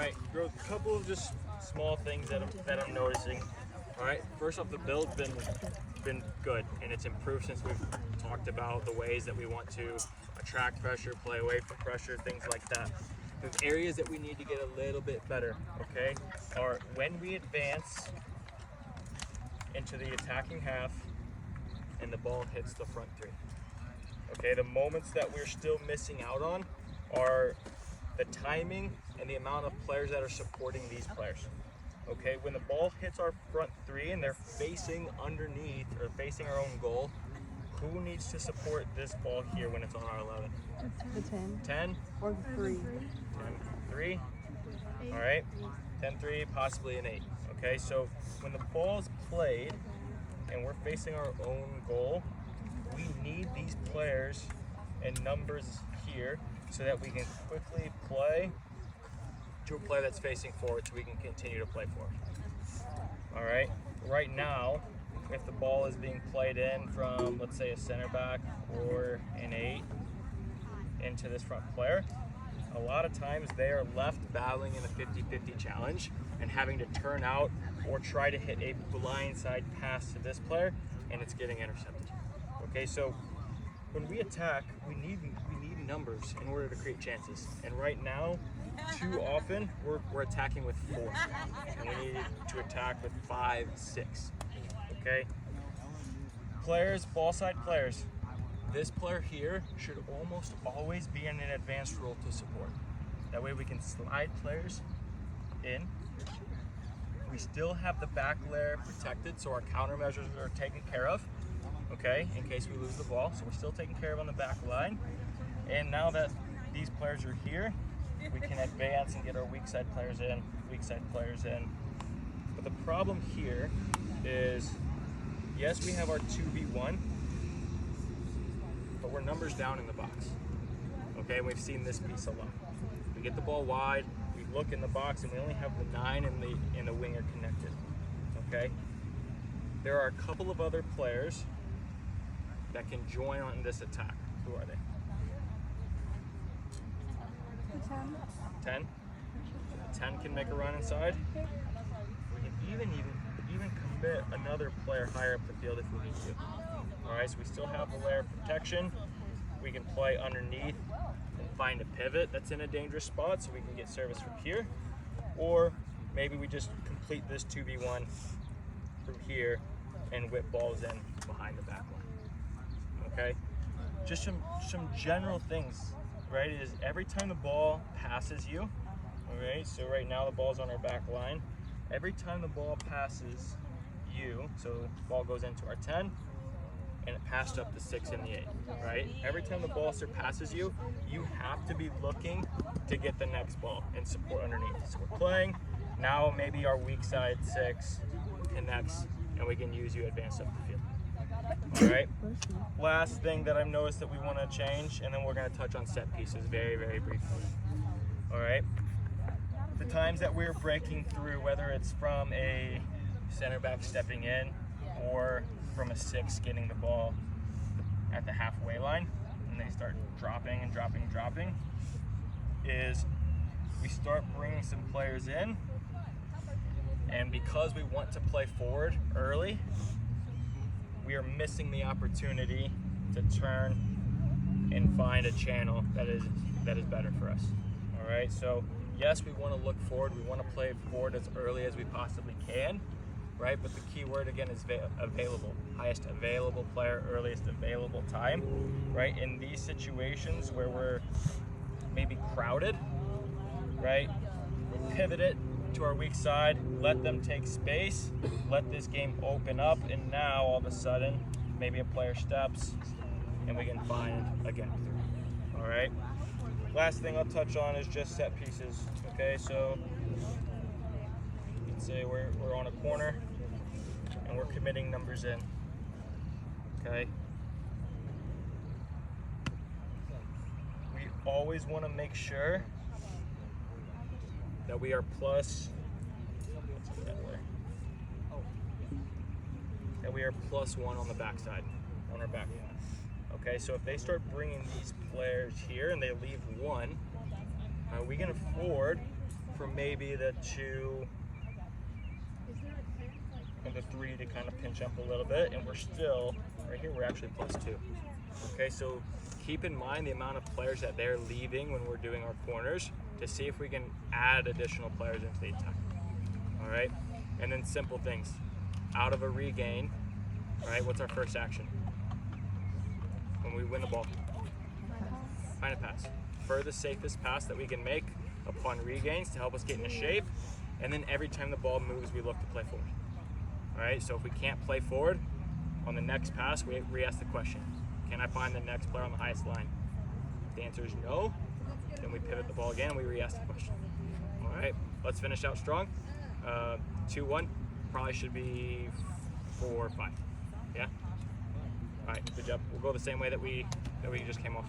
right, a couple of just small things that I'm noticing. All right, first off, the build's been good, and it's improved since we've talked about the ways that we want to attract pressure, play away from pressure, things like that. The areas that we need to get a little bit better, okay, are when we advance into the attacking half and the ball hits the front three. Okay, the moments that we're still missing out on are the timing and the amount of players that are supporting these players. Okay, when the ball hits our front three and they're facing underneath or facing our own goal, who needs to support this ball here when it's on our 11? The 10. 10? Or the 3. 10, 3. All right, 10, 3, possibly an 8. Okay, so when the ball's played and we're facing our own goal, we need these players and numbers here so that we can quickly play to a player that's facing forward so we can continue to play forward. All right, right now, if the ball is being played in from, let's say, a center back or an 8 into this front player, a lot of times they are left battling in a 50-50 challenge and having to turn out or try to hit a blindside pass to this player, and it's getting intercepted. Okay, so when we attack, we need numbers in order to create chances. And right now, too often, we're attacking with 4, and we need to attack with 5, 6. Okay, players, ball side players. This player here should almost always be in an advanced role to support. That way we can slide players in. We still have the back layer protected, so our countermeasures are taken care of, okay, in case we lose the ball. So we're still taken care of on the back line. And now that these players are here, we can advance and get our weak side players in, But the problem here is, yes, we have our 2v1, but we're numbers down in the box. Okay, we've seen this piece a lot. We get the ball wide, we look in the box, and we only have the 9 and the winger connected. Okay, there are a couple of other players that can join on this attack. Who are they? 10. 10 can make a run inside. We can even commit another player higher up the field if we need to. All right, so we still have the layer of protection. We can play underneath and find a pivot that's in a dangerous spot so we can get service from here. Or maybe we just complete this 2v1 from here and whip balls in behind the back line. Okay, just some general things, right? Is every time the ball passes you, all right, so right now the ball's on our back line. Every time the ball passes you, so the ball goes into our 10, and it passed up the 6 and the 8, right? Every time the ball surpasses you, you have to be looking to get the next ball and support underneath. So we're playing, now maybe our weak side 6 connects, and we can use you advance up the field. All right, last thing that I've noticed that we want to change, and then we're going to touch on set pieces very, very briefly. All right, the times that we're breaking through, whether it's from a center back stepping in or from a 6 getting the ball at the halfway line, and they start dropping, is we start bringing some players in, and because we want to play forward early, we are missing the opportunity to turn and find a channel that is better for us. All right, so yes, we want to look forward, we want to play forward as early as we possibly can, right? But the key word again is available. Highest available player, earliest available time, right? In these situations where we're maybe crowded, right? We'll pivot it to our weak side, let them take space, let this game open up, and now all of a sudden, maybe a player steps and we can find a gap through. All right. Last thing I'll touch on is just set pieces. Okay, so you can say we're on a corner and we're committing numbers in. Okay. We always want to make sure that we are plus, that we are +1 on the backside, on our back line. Okay, so if they start bringing these players here and they leave 1, we can afford for maybe the 2 and the 3 to kind of pinch up a little bit, and we're still, right here, we're actually +2. Okay, so keep in mind the amount of players that they're leaving when we're doing our corners to see if we can add additional players into the attack. All right, and then simple things. Out of a regain, all right, what's our first action? When we win the ball, find a pass. Furthest safest pass that we can make upon regains to help us get into shape, and then every time the ball moves, we look to play forward. All right, so if we can't play forward, on the next pass, we re-ask the question, can I find the next player on the highest line? If the answer is no, then we pivot the ball again and we re-ask the question. All right, let's finish out strong. 2-1, probably should be 4-5. Yeah? All right, good job. We'll go the same way that we just came off.